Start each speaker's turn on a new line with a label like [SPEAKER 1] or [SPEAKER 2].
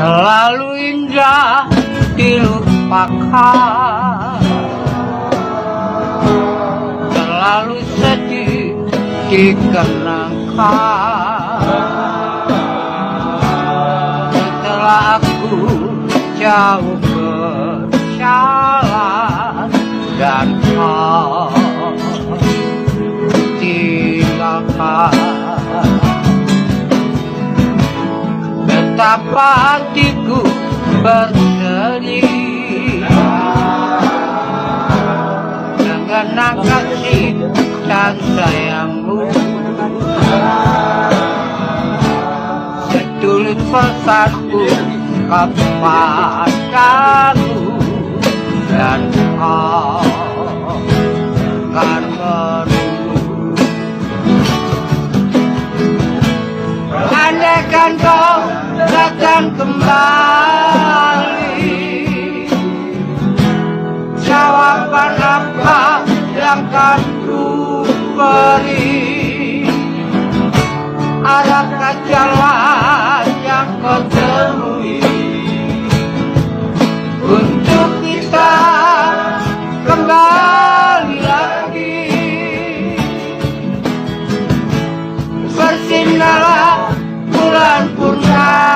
[SPEAKER 1] Terlalu indah dilupakan, terlalu sedih dikenangkan. Setelah aku jauh berjalan dan kau tinggalkan, betapa hatiku bersedih dengan kasih dan sayangmu. Setulus pesanku kepadamu, dan kau akan merindu. Andaikan kau datang kembali, jawaban apa yang akan ku beri? Adakah jalan yang kau temui untuk kita kembali lagi? Bersinarlah bulan purnama